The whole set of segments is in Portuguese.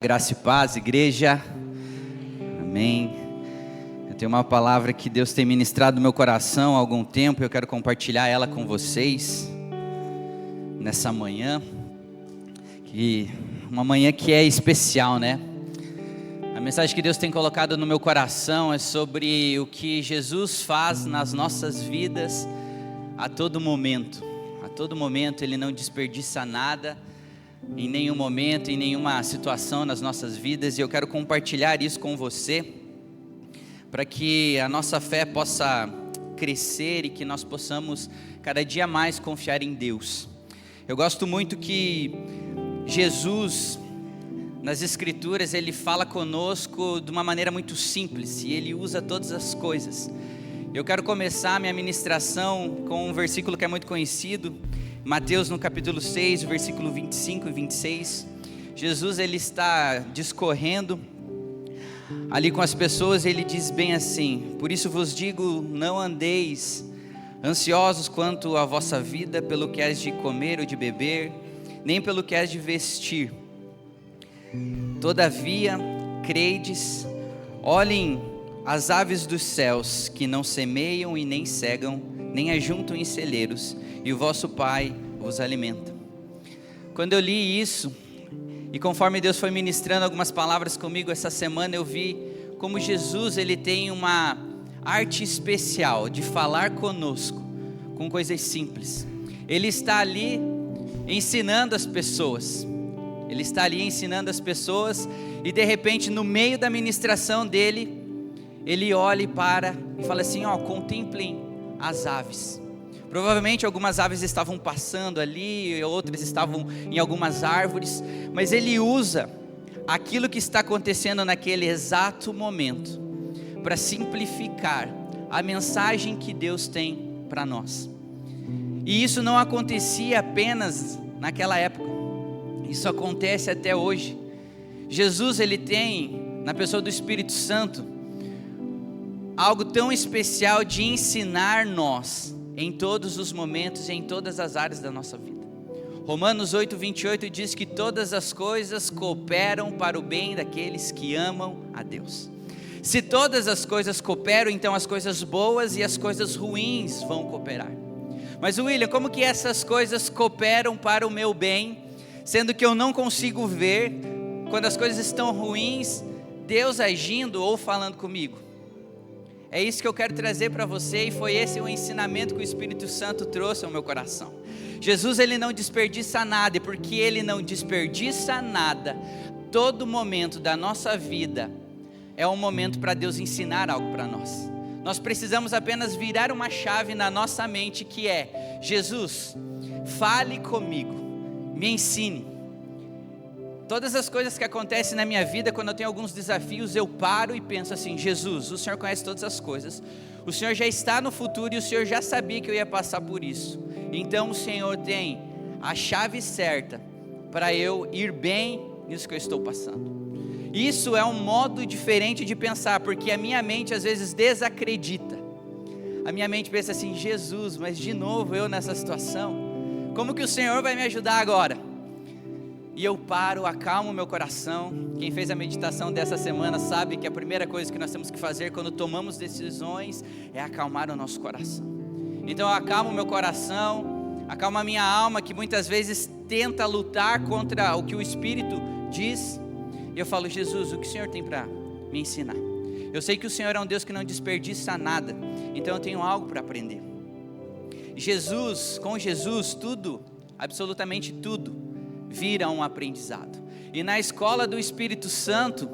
Graça e paz, igreja, amém. Eu tenho uma palavra que Deus tem ministrado no meu coração há algum tempo. Eu quero compartilhar ela com vocês nessa manhã, uma manhã que é especial, né? A mensagem que Deus tem colocado no meu coração é sobre o que Jesus faz nas nossas vidas a todo momento. A todo momento Ele não desperdiça nada, em nenhum momento, em nenhuma situação nas nossas vidas, e eu quero compartilhar isso com você, para que a nossa fé possa crescer e que nós possamos cada dia mais confiar em Deus. Eu gosto muito que Jesus, nas Escrituras, Ele fala conosco de uma maneira muito simples, e Ele usa todas as coisas. Eu quero começar a minha ministração com um versículo que é muito conhecido, Mateus no capítulo 6, versículo 25 e 26, Jesus ele está discorrendo ali com as pessoas, ele diz bem assim: por isso vos digo, não andeis ansiosos quanto à vossa vida, pelo que és de comer ou de beber, nem pelo que és de vestir. Todavia, credes, olhem as aves dos céus, que não semeiam e nem cegam, nem ajuntam em celeiros, e o vosso Pai vos alimenta. Quando eu li isso, e conforme Deus foi ministrando algumas palavras comigo essa semana, eu vi como Jesus ele tem uma arte especial de falar conosco com coisas simples. Ele está ali ensinando as pessoas. Ele está ali ensinando as pessoas, e de repente no meio da ministração dele, ele olha e para e fala assim: contemplem as aves. Provavelmente algumas aves estavam passando ali, outras estavam em algumas árvores, mas ele usa aquilo que está acontecendo naquele exato momento para simplificar a mensagem que Deus tem para nós. E isso não acontecia apenas naquela época, isso acontece até hoje. Jesus ele tem, na pessoa do Espírito Santo, algo tão especial de ensinar nós em todos os momentos e em todas as áreas da nossa vida. Romanos 8:28 diz que todas as coisas cooperam para o bem daqueles que amam a Deus. Se todas as coisas cooperam, então as coisas boas e as coisas ruins vão cooperar. Mas William, como que essas coisas cooperam para o meu bem, sendo que eu não consigo ver, quando as coisas estão ruins, Deus agindo ou falando comigo? É isso que eu quero trazer para você, e foi esse o ensinamento que o Espírito Santo trouxe ao meu coração. Jesus ele não desperdiça nada, e porque ele não desperdiça nada, todo momento da nossa vida é um momento para Deus ensinar algo para nós. Nós precisamos apenas virar uma chave na nossa mente, que é: Jesus, fale comigo, me ensine. Todas as coisas que acontecem na minha vida, quando eu tenho alguns desafios, eu paro e penso assim: Jesus, o Senhor conhece todas as coisas, o Senhor já está no futuro e o Senhor já sabia que eu ia passar por isso, então o Senhor tem a chave certa para eu ir bem nisso que eu estou passando. Isso é um modo diferente de pensar, porque a minha mente às vezes desacredita. A minha mente pensa assim: Jesus, mas de novo eu nessa situação, como que o Senhor vai me ajudar agora? E eu paro, acalmo o meu coração. Quem fez a meditação dessa semana sabe que a primeira coisa que nós temos que fazer quando tomamos decisões é acalmar o nosso coração. Então eu acalmo o meu coração, acalmo a minha alma, que muitas vezes tenta lutar contra o que o Espírito diz. E eu falo: Jesus, o que o Senhor tem para me ensinar? Eu sei que o Senhor é um Deus que não desperdiça nada, então eu tenho algo para aprender. Com Jesus, tudo, absolutamente tudo, vira um aprendizado. E na escola do Espírito Santo,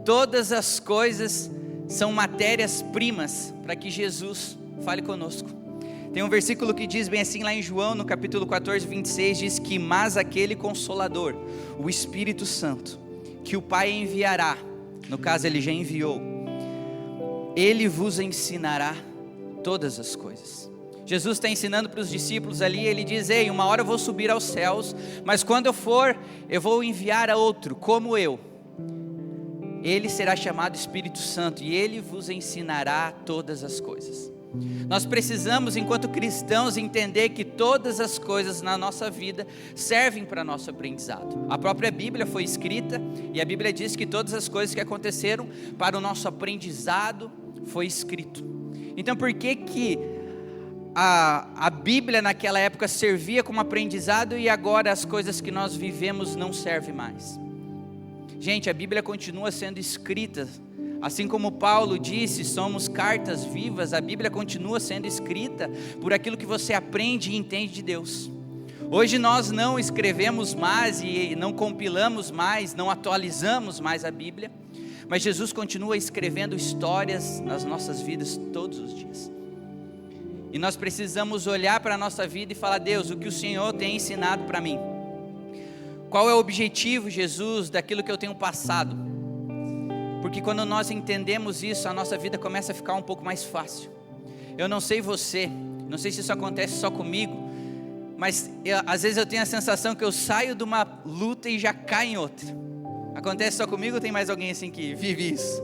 todas as coisas são matérias-primas para que Jesus fale conosco. Tem um versículo que diz bem assim lá em João, no capítulo 14, 26, diz que: mas aquele Consolador, o Espírito Santo, que o Pai enviará, no caso ele já enviou, ele vos ensinará todas as coisas. Jesus está ensinando para os discípulos ali, ele diz: ei, uma hora eu vou subir aos céus, mas quando eu for, eu vou enviar a outro, como eu. Ele será chamado Espírito Santo, e ele vos ensinará todas as coisas. Nós precisamos, enquanto cristãos, entender que todas as coisas na nossa vida servem para nosso aprendizado. A própria Bíblia foi escrita e a Bíblia diz que todas as coisas que aconteceram para o nosso aprendizado foi escrito. Então por que a Bíblia naquela época servia como aprendizado e agora as coisas que nós vivemos não servem mais? Gente, a Bíblia continua sendo escrita. Assim como Paulo disse, somos cartas vivas, a Bíblia continua sendo escrita por aquilo que você aprende e entende de Deus. Hoje nós não escrevemos mais e não compilamos mais, não atualizamos mais a Bíblia, mas Jesus continua escrevendo histórias nas nossas vidas todos os dias. E nós precisamos olhar para a nossa vida e falar: Deus, o que o Senhor tem ensinado para mim? Qual é o objetivo, Jesus, daquilo que eu tenho passado? Porque quando nós entendemos isso, a nossa vida começa a ficar um pouco mais fácil. Eu não sei você, não sei se isso acontece só comigo, mas às vezes eu tenho a sensação que eu saio de uma luta e já caio em outra. Acontece só comigo ou tem mais alguém assim que vive isso?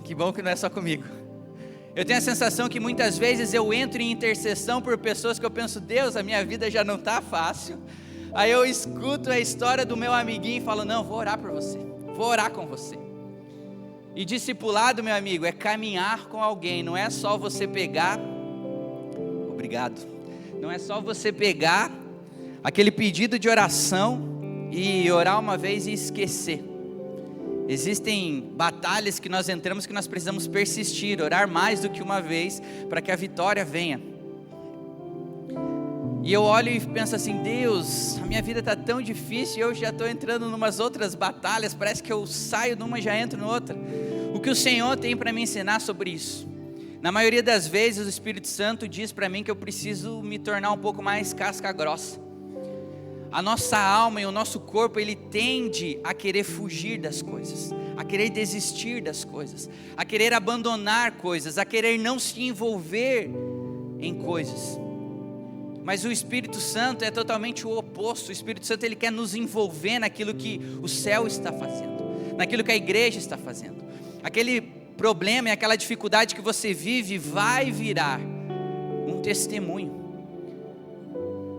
Que bom que não é só comigo. Eu tenho a sensação que muitas vezes eu entro em intercessão por pessoas que eu penso: Deus, a minha vida já não está fácil. Aí eu escuto a história do meu amiguinho e falo: não, vou orar por você, vou orar com você. E discipulado, meu amigo, é caminhar com alguém, não é só você pegar, obrigado, não é só você pegar aquele pedido de oração e orar uma vez e esquecer. Existem batalhas que nós entramos que nós precisamos persistir, orar mais do que uma vez para que a vitória venha. E eu olho e penso assim: Deus, a minha vida está tão difícil, eu já estou entrando em umas outras batalhas, parece que eu saio de uma e já entro em outra. O que o Senhor tem para me ensinar sobre isso? Na maioria das vezes o Espírito Santo diz para mim que eu preciso me tornar um pouco mais casca grossa. A nossa alma e o nosso corpo, ele tende a querer fugir das coisas, a querer desistir das coisas, a querer abandonar coisas, a querer não se envolver em coisas. Mas o Espírito Santo é totalmente o oposto. O Espírito Santo, ele quer nos envolver naquilo que o céu está fazendo, naquilo que a igreja está fazendo. Aquele problema e aquela dificuldade que você vive vai virar um testemunho.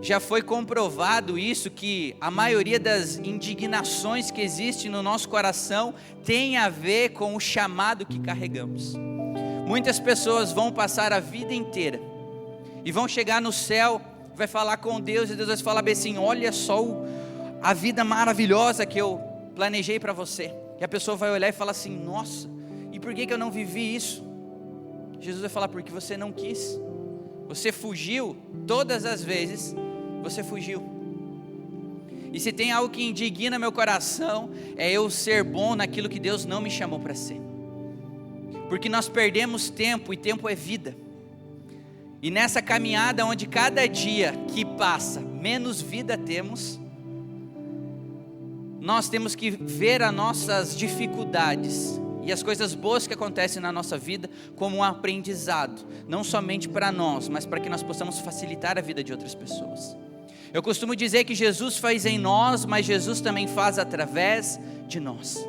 Já foi comprovado isso, que a maioria das indignações que existem no nosso coração tem a ver com o chamado que carregamos. Muitas pessoas vão passar a vida inteira e vão chegar no céu, vai falar com Deus e Deus vai falar bem assim: olha só a vida maravilhosa que eu planejei para você. E a pessoa vai olhar e falar assim: nossa, e por que eu não vivi isso? Jesus vai falar: porque você não quis, você fugiu, todas as vezes você fugiu. E se tem algo que indigna meu coração, é eu ser bom naquilo que Deus não me chamou para ser. Porque nós perdemos tempo, e tempo é vida. E nessa caminhada onde cada dia que passa, menos vida temos, nós temos que ver as nossas dificuldades e as coisas boas que acontecem na nossa vida como um aprendizado, não somente para nós, mas para que nós possamos facilitar a vida de outras pessoas. Eu costumo dizer que Jesus faz em nós, mas Jesus também faz através de nós.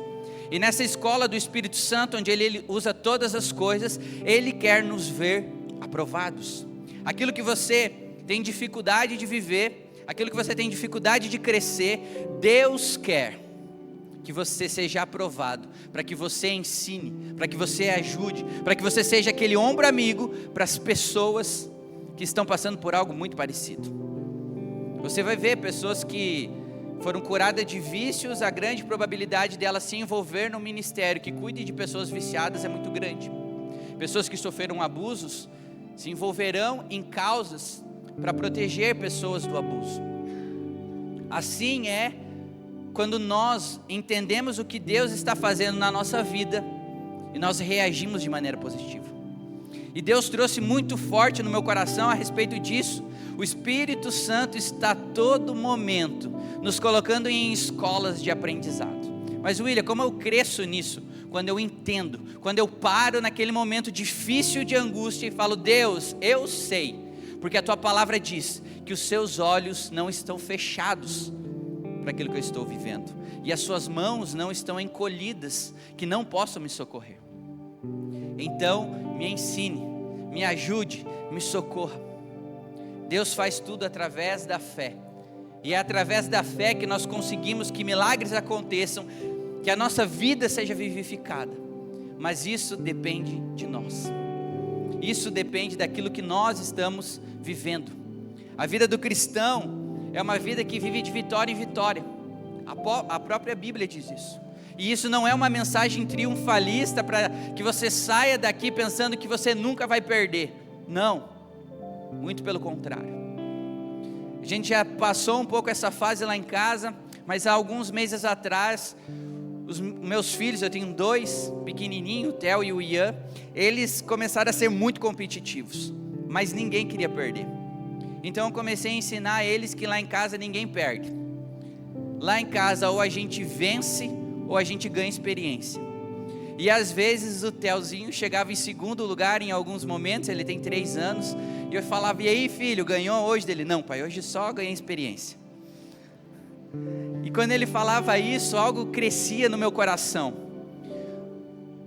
E nessa escola do Espírito Santo, onde Ele usa todas as coisas, Ele quer nos ver aprovados. Aquilo que você tem dificuldade de viver, aquilo que você tem dificuldade de crescer, Deus quer que você seja aprovado, para que você ensine, para que você ajude, para que você seja aquele ombro amigo para as pessoas que estão passando por algo muito parecido. Você vai ver pessoas que foram curadas de vícios, a grande probabilidade delas se envolver no ministério que cuide de pessoas viciadas é muito grande. Pessoas que sofreram abusos se envolverão em causas para proteger pessoas do abuso. Assim é quando nós entendemos o que Deus está fazendo na nossa vida e nós reagimos de maneira positiva. E Deus trouxe muito forte no meu coração a respeito disso. O Espírito Santo está a todo momento nos colocando em escolas de aprendizado. Mas William, como eu cresço nisso? Quando eu entendo, quando eu paro naquele momento difícil de angústia e falo: Deus, eu sei, porque a Tua palavra diz que os Seus olhos não estão fechados para aquilo que eu estou vivendo, e as Suas mãos não estão encolhidas, que não possam me socorrer. Então me me ajude, me socorra. Deus faz tudo através da fé. E é através da fé que nós conseguimos que milagres aconteçam, que a nossa vida seja vivificada. Mas isso depende de nós. Isso depende daquilo que nós estamos vivendo. A vida do cristão é uma vida que vive de vitória em vitória. A própria Bíblia diz isso. E isso não é uma mensagem triunfalista para que você saia daqui pensando que você nunca vai perder. Não, muito pelo contrário. A gente já passou um pouco essa fase lá em casa, mas há alguns meses atrás, os meus filhos, eu tenho 2 pequenininhos, o Theo e o Ian, eles começaram a ser muito competitivos, mas ninguém queria perder. Então eu comecei a ensinar eles que lá em casa ninguém perde. Lá em casa ou a gente vence ou a gente ganha experiência. E às vezes o Theozinho chegava em segundo lugar em alguns momentos, ele tem 3 anos, e eu falava, e aí filho, ganhou hoje? Dele, não pai, hoje só ganhei experiência. E quando ele falava isso, algo crescia no meu coração,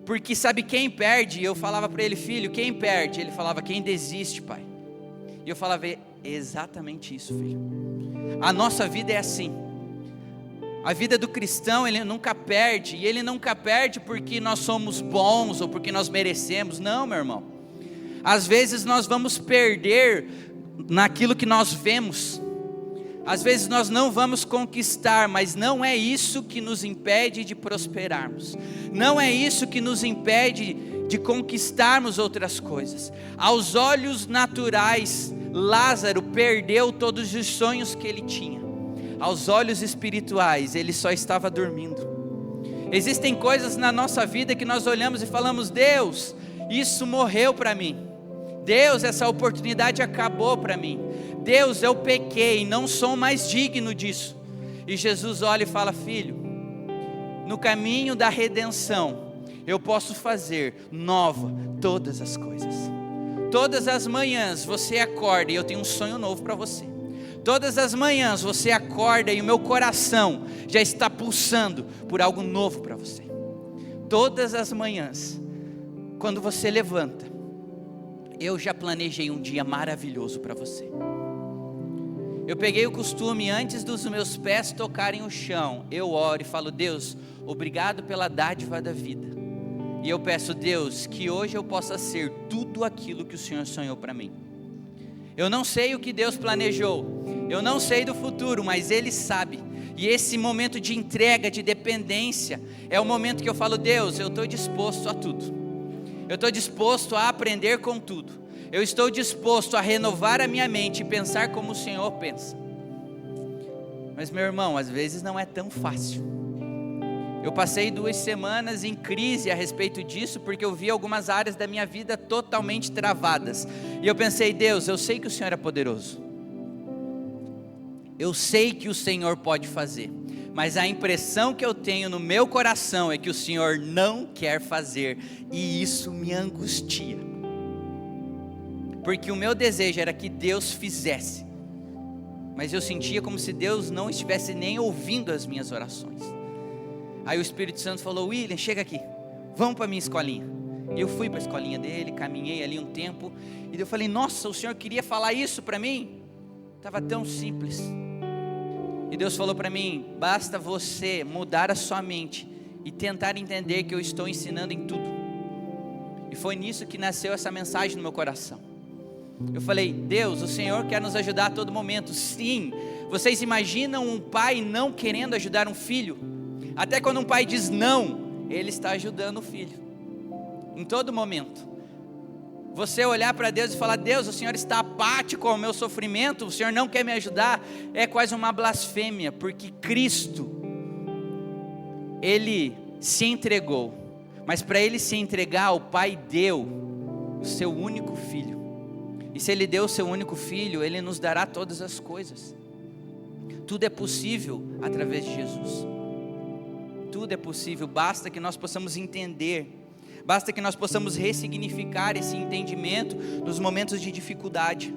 porque sabe quem perde? Eu falava para ele, filho, quem perde? Ele falava, quem desiste, pai. E eu falava, exatamente isso, filho. A nossa vida é assim. A vida do cristão, ele nunca perde, e ele nunca perde porque nós somos bons, ou porque nós merecemos. Não, meu irmão. Às vezes nós vamos perder naquilo que nós vemos. Às vezes nós não vamos conquistar, mas não é isso que nos impede de prosperarmos. Não é isso que nos impede de conquistarmos outras coisas. Aos olhos naturais, Lázaro perdeu todos os sonhos que ele tinha. Aos olhos espirituais, ele só estava dormindo. Existem coisas na nossa vida que nós olhamos e falamos, Deus, isso morreu para mim. Deus, essa oportunidade acabou para mim. Deus, eu pequei, não sou mais digno disso. E Jesus olha e fala, filho, no caminho da redenção, eu posso fazer nova todas as coisas. Todas as manhãs você acorda e eu tenho um sonho novo para você. Todas as manhãs você acorda e o meu coração já está pulsando por algo novo para você. Todas as manhãs, quando você levanta, eu já planejei um dia maravilhoso para você. Eu peguei o costume, antes dos meus pés tocarem o chão, eu oro e falo, Deus, obrigado pela dádiva da vida. E eu peço, Deus, que hoje eu possa ser tudo aquilo que o Senhor sonhou para mim. Eu não sei o que Deus planejou, eu não sei do futuro, mas Ele sabe. E esse momento de entrega, de dependência, é o momento que eu falo, Deus, eu estou disposto a tudo. Eu estou disposto a aprender com tudo. Eu estou disposto a renovar a minha mente e pensar como o Senhor pensa. Mas meu irmão, às vezes não é tão fácil. Eu passei 2 semanas em crise a respeito disso, porque eu vi algumas áreas da minha vida totalmente travadas. E eu pensei, Deus, eu sei que o Senhor é poderoso. Eu sei que o Senhor pode fazer. Mas a impressão que eu tenho no meu coração é que o Senhor não quer fazer. E isso me angustia. Porque o meu desejo era que Deus fizesse. Mas eu sentia como se Deus não estivesse nem ouvindo as minhas orações. Aí o Espírito Santo falou, William, chega aqui, vamos para a minha escolinha. E eu fui para a escolinha dele, caminhei ali um tempo, e eu falei, nossa, o Senhor queria falar isso para mim? Estava tão simples. E Deus falou para mim, basta você mudar a sua mente e tentar entender que eu estou ensinando em tudo. E foi nisso que nasceu essa mensagem no meu coração. Eu falei, Deus, o Senhor quer nos ajudar a todo momento. Sim, vocês imaginam um pai não querendo ajudar um filho? Até quando um pai diz não, ele está ajudando o filho. Em todo momento. Você olhar para Deus e falar, Deus, o Senhor está apático ao meu sofrimento, o Senhor não quer me ajudar, é quase uma blasfêmia, porque Cristo, Ele se entregou, mas para Ele se entregar, o Pai deu o seu único filho, e se Ele deu o seu único filho, Ele nos dará todas as coisas. Tudo é possível através de Jesus. Tudo é possível, basta que nós possamos entender, basta que nós possamos ressignificar esse entendimento nos momentos de dificuldade.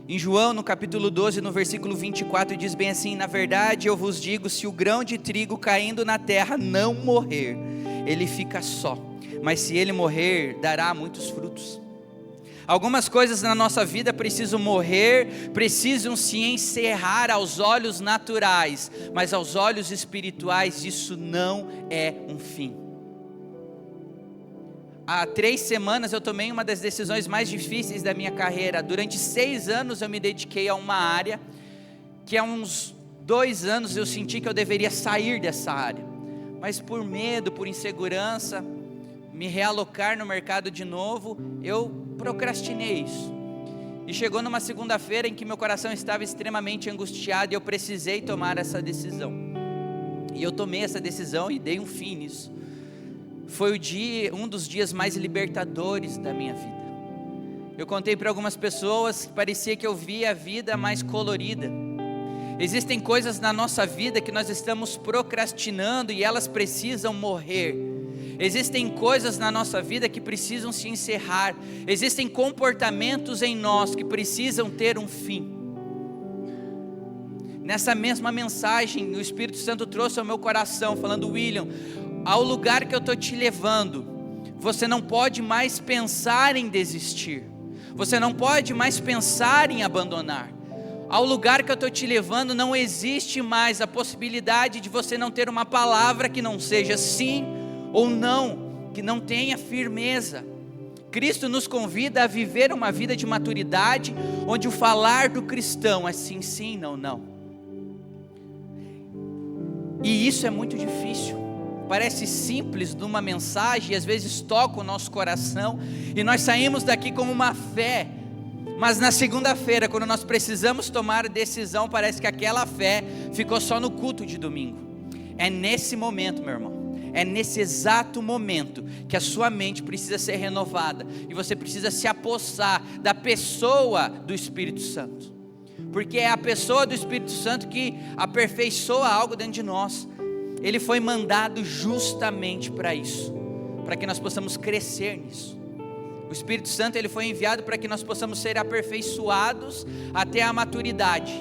Em João, no capítulo 12, no versículo 24, diz bem assim, na verdade eu vos digo, se o grão de trigo caindo na terra não morrer, ele fica só, mas se ele morrer, dará muitos frutos. Algumas coisas na nossa vida precisam morrer, precisam se encerrar aos olhos naturais, mas aos olhos espirituais isso não é um fim. Há 3 semanas eu tomei uma das decisões mais difíceis da minha carreira. Durante 6 anos eu me dediquei a uma área, que há uns 2 anos eu senti que eu deveria sair dessa área, mas por medo, por insegurança, me realocar no mercado de novo, eu procrastinei isso. E chegou numa segunda-feira em que meu coração estava extremamente angustiado e eu precisei tomar essa decisão. E eu tomei essa decisão e dei um fim nisso. Foi um dos dias mais libertadores da minha vida. Eu contei para algumas pessoas que parecia que eu via a vida mais colorida. Existem coisas na nossa vida que nós estamos procrastinando e elas precisam morrer. Existem coisas na nossa vida que precisam se encerrar. Existem comportamentos em nós que precisam ter um fim. Nessa mesma mensagem, o Espírito Santo trouxe ao meu coração, falando: William, ao lugar que eu estou te levando, você não pode mais pensar em desistir. Você não pode mais pensar em abandonar. Ao lugar que eu estou te levando, não existe mais a possibilidade de você não ter uma palavra que não seja sim ou não, que não tenha firmeza. Cristo nos convida a viver uma vida de maturidade, onde o falar do cristão é sim, sim, não, não. E isso é muito difícil. Parece simples numa mensagem, e às vezes toca o nosso coração, e nós saímos daqui com uma fé, mas na segunda-feira, quando nós precisamos tomar decisão, parece que aquela fé ficou só no culto de domingo. É nesse momento, meu irmão, é nesse exato momento que a sua mente precisa ser renovada, e você precisa se apossar da pessoa do Espírito Santo, porque é a pessoa do Espírito Santo que aperfeiçoa algo dentro de nós. Ele foi mandado justamente para isso, para que nós possamos crescer nisso. O Espírito Santo, ele foi enviado para que nós possamos ser aperfeiçoados até a maturidade.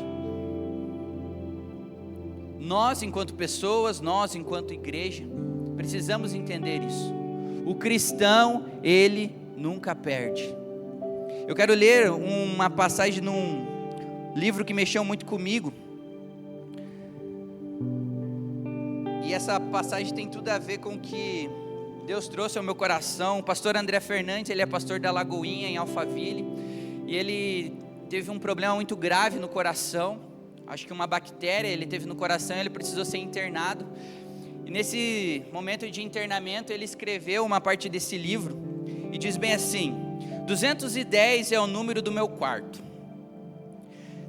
Nós, enquanto pessoas, nós, enquanto igreja, precisamos entender isso. O cristão, ele nunca perde. Eu quero ler uma passagem num livro que mexeu muito comigo. E essa passagem tem tudo a ver com o que Deus trouxe ao meu coração. O pastor André Fernandes, ele é pastor da Lagoinha, em Alphaville, e ele teve um problema muito grave no coração. Acho que uma bactéria ele teve no coração, ele precisou ser internado. E nesse momento de internamento, ele escreveu uma parte desse livro, e diz bem assim: 210 é o número do meu quarto.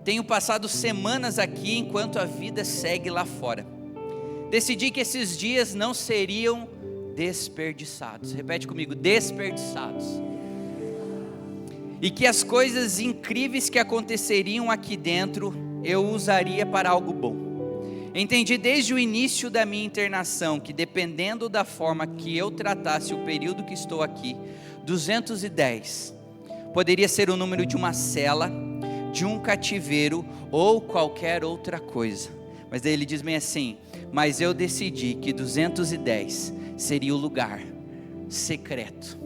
Tenho passado semanas aqui enquanto a vida segue lá fora. Decidi que esses dias não seriam desperdiçados. Repete comigo: desperdiçados. E que as coisas incríveis que aconteceriam aqui dentro, eu usaria para algo bom. Entendi desde o início da minha internação que, dependendo da forma que eu tratasse o período que estou aqui, 210 poderia ser o número de uma cela, de um cativeiro ou qualquer outra coisa. Mas daí ele diz bem assim: mas eu decidi que 210 seria o lugar secreto,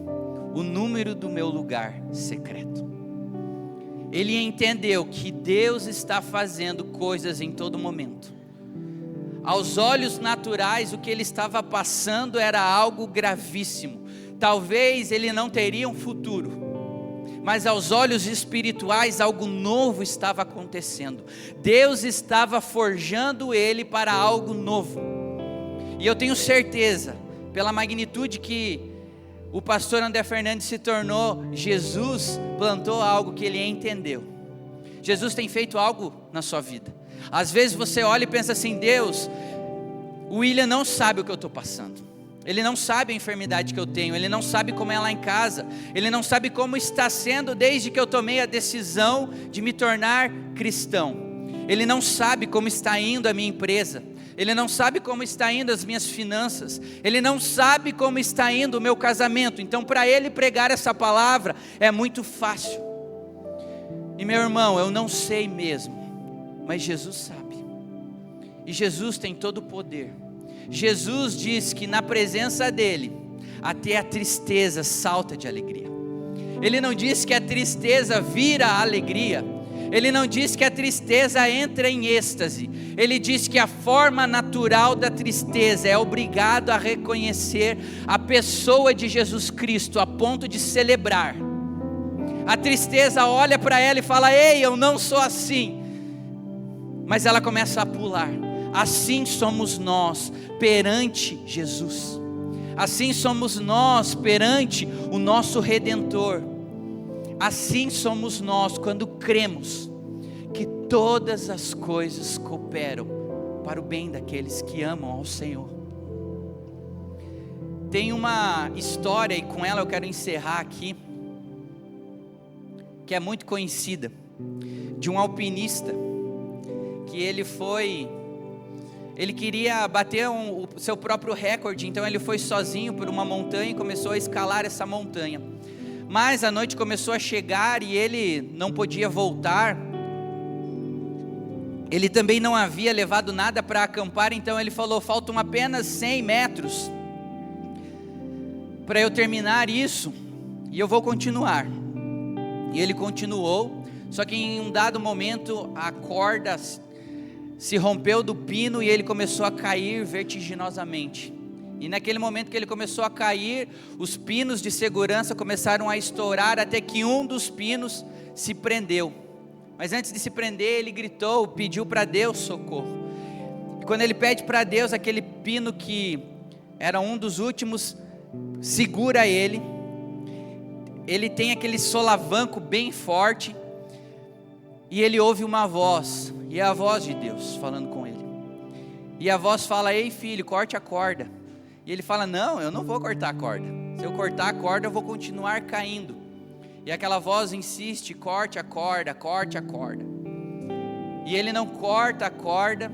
o número do meu lugar secreto. Ele entendeu que Deus está fazendo coisas em todo momento. Aos olhos naturais, o que ele estava passando era algo gravíssimo. Talvez ele não teria um futuro, mas aos olhos espirituais algo novo estava acontecendo. Deus estava forjando ele para algo novo. E eu tenho certeza, pela magnitude que o pastor André Fernandes se tornou, Jesus plantou algo que ele entendeu. Jesus tem feito algo na sua vida. Às vezes você olha e pensa assim: Deus, o William não sabe o que eu estou passando. Ele não sabe a enfermidade que eu tenho, ele não sabe como é lá em casa, ele não sabe como está sendo desde que eu tomei a decisão de me tornar cristão. Ele não sabe como está indo a minha empresa, ele não sabe como está indo as minhas finanças, ele não sabe como está indo o meu casamento. Então, para ele pregar essa palavra é muito fácil. E meu irmão, eu não sei mesmo, mas Jesus sabe, e Jesus tem todo o poder. Jesus diz que na presença dele até a tristeza salta de alegria. Ele não diz que a tristeza vira a alegria. Ele não diz que a tristeza entra em êxtase. Ele diz que a forma natural da tristeza é obrigado a reconhecer a pessoa de Jesus Cristo a ponto de celebrar. A tristeza olha para ela e fala: ei, eu não sou assim. Mas ela começa a pular. Assim somos nós perante Jesus. Assim somos nós perante o nosso Redentor. Assim somos nós quando cremos que todas as coisas cooperam para o bem daqueles que amam ao Senhor. Tem uma história, e com ela eu quero encerrar aqui, que é muito conhecida, de um alpinista, que ele queria bater o seu próprio recorde, então ele foi sozinho por uma montanha e começou a escalar essa montanha. Mas a noite começou a chegar e ele não podia voltar. Ele também não havia levado nada para acampar, então ele falou: faltam apenas 100 metros para eu terminar isso, e eu vou continuar. E ele continuou, só que em um dado momento a corda se rompeu do pino e ele começou a cair vertiginosamente. E naquele momento que ele começou a cair, os pinos de segurança começaram a estourar, até que um dos pinos se prendeu. Mas antes de se prender, ele gritou, pediu para Deus socorro. E quando ele pede para Deus, aquele pino que era um dos últimos segura ele. Ele tem aquele solavanco bem forte, e ele ouve uma voz, e é a voz de Deus falando com ele. E a voz fala: ei filho, corte a corda. E ele fala: não, eu não vou cortar a corda. Se eu cortar a corda, eu vou continuar caindo. E aquela voz insiste: corte a corda, corte a corda. E ele não corta a corda.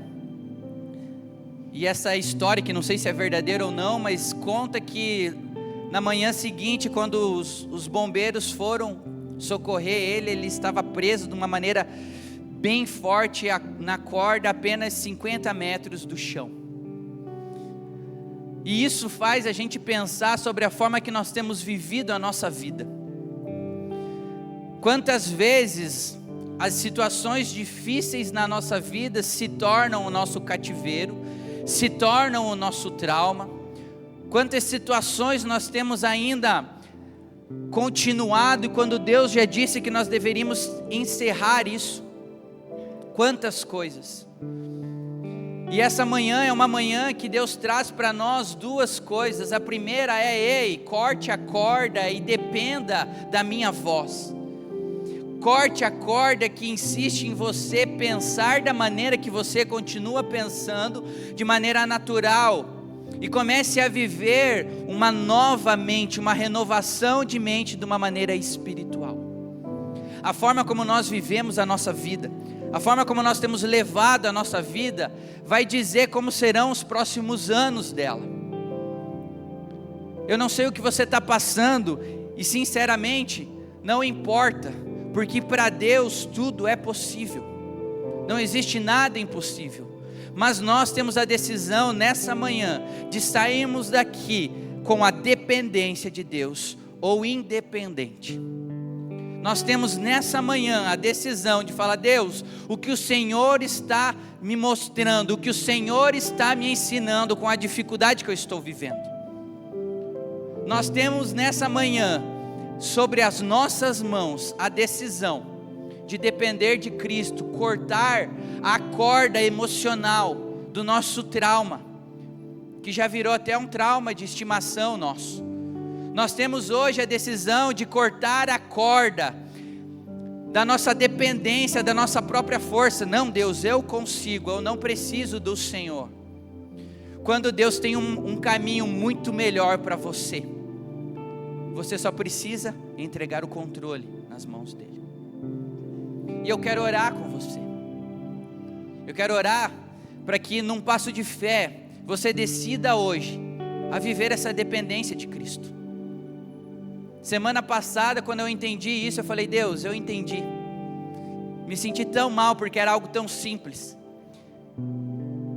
E essa história, que não sei se é verdadeira ou não, mas conta que na manhã seguinte, quando os bombeiros foram socorrer ele estava preso de uma maneira bem forte na corda, apenas 50 metros do chão. E isso faz a gente pensar sobre a forma que nós temos vivido a nossa vida. Quantas vezes as situações difíceis na nossa vida se tornam o nosso cativeiro, se tornam o nosso trauma. Quantas situações nós temos ainda continuado, e quando Deus já disse que nós deveríamos encerrar isso. Quantas coisas. E essa manhã é uma manhã que Deus traz para nós duas coisas. A primeira é: ei, corte a corda e dependa da minha voz. Corte a corda que insiste em você pensar da maneira que você continua pensando, de maneira natural, e comece a viver uma nova mente, uma renovação de mente de uma maneira espiritual. A forma como nós vivemos a nossa vida, a forma como nós temos levado a nossa vida, vai dizer como serão os próximos anos dela. Eu não sei o que você está passando, e sinceramente, não importa, porque para Deus tudo é possível, não existe nada impossível. Mas nós temos a decisão nessa manhã, de sairmos daqui com a dependência de Deus, ou independente. Nós temos nessa manhã a decisão de falar: Deus, o que o Senhor está me mostrando, o que o Senhor está me ensinando com a dificuldade que eu estou vivendo. Nós temos nessa manhã, sobre as nossas mãos, a decisão de depender de Cristo, cortar a corda emocional do nosso trauma, que já virou até um trauma de estimação nosso. Nós temos hoje a decisão de cortar a corda da nossa dependência, da nossa própria força. Não, Deus, eu consigo, eu não preciso do Senhor. Quando Deus tem um caminho muito melhor para você, você só precisa entregar o controle nas mãos dele. E eu quero orar com você. Eu quero orar para que num passo de fé, você decida hoje a viver essa dependência de Cristo. Semana passada, quando eu entendi isso, eu falei: Deus, eu entendi. Me senti tão mal porque era algo tão simples.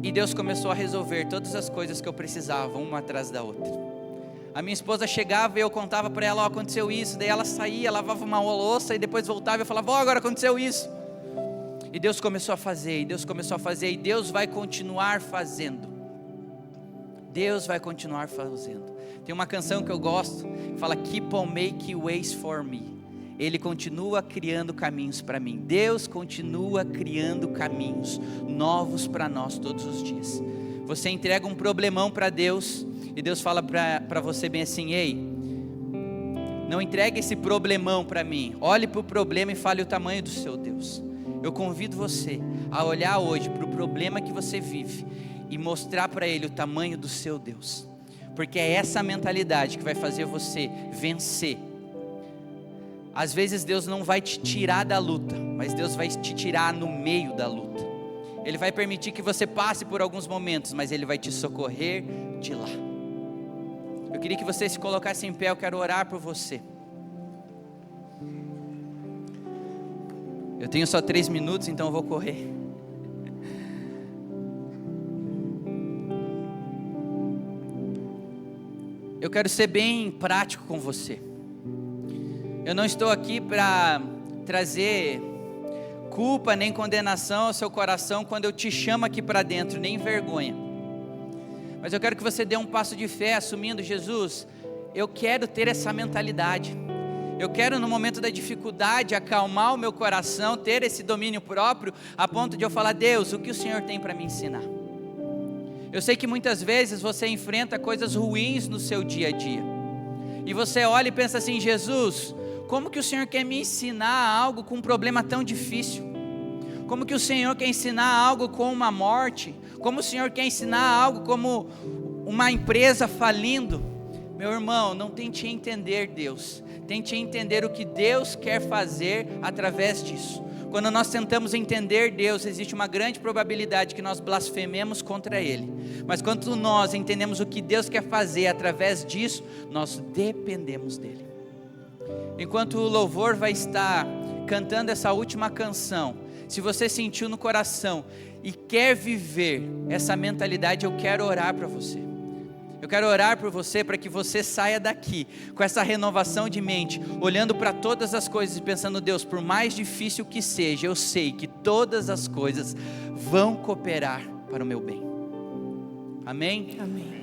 E Deus começou a resolver todas as coisas que eu precisava, uma atrás da outra. A minha esposa chegava e eu contava para ela, aconteceu isso. Daí ela saía, lavava uma louça e depois voltava e eu falava, agora aconteceu isso. E Deus começou a fazer, e Deus começou a fazer, e Deus vai continuar fazendo. Deus vai continuar fazendo. Tem uma canção que eu gosto, que fala, Keep on making ways for me. Ele continua criando caminhos para mim. Deus continua criando caminhos novos para nós todos os dias. Você entrega um problemão para Deus, e Deus fala para você bem assim, ei, não entregue esse problemão para mim. Olhe para o problema e fale o tamanho do seu Deus. Eu convido você a olhar hoje para o problema que você vive e mostrar para Ele o tamanho do seu Deus. Porque é essa mentalidade que vai fazer você vencer. Às vezes Deus não vai te tirar da luta, mas Deus vai te tirar no meio da luta. Ele vai permitir que você passe por alguns momentos, mas Ele vai te socorrer de lá. Eu queria que você se colocasse em pé, eu quero orar por você. Eu tenho só 3 minutos, então eu vou correr. Eu quero ser bem prático com você. Eu não estou aqui para trazer culpa nem condenação ao seu coração quando eu te chamo aqui para dentro, nem vergonha. Mas eu quero que você dê um passo de fé assumindo, Jesus, eu quero ter essa mentalidade. Eu quero no momento da dificuldade acalmar o meu coração, ter esse domínio próprio, a ponto de eu falar, Deus, o que o Senhor tem para me ensinar? Eu sei que muitas vezes você enfrenta coisas ruins no seu dia a dia. E você olha e pensa assim, Jesus, como que o Senhor quer me ensinar algo com um problema tão difícil? Como que o Senhor quer ensinar algo com uma morte? Como o Senhor quer ensinar algo como uma empresa falindo? Meu irmão, não tente entender Deus. Tente entender o que Deus quer fazer através disso. Quando nós tentamos entender Deus, existe uma grande probabilidade que nós blasfememos contra Ele. Mas quando nós entendemos o que Deus quer fazer através disso, nós dependemos dEle. Enquanto o louvor vai estar cantando essa última canção, se você sentiu no coração e quer viver essa mentalidade, eu quero orar para você. Eu quero orar por você para que você saia daqui com essa renovação de mente, olhando para todas as coisas e pensando, Deus, por mais difícil que seja, eu sei que todas as coisas vão cooperar para o meu bem. Amém? Amém.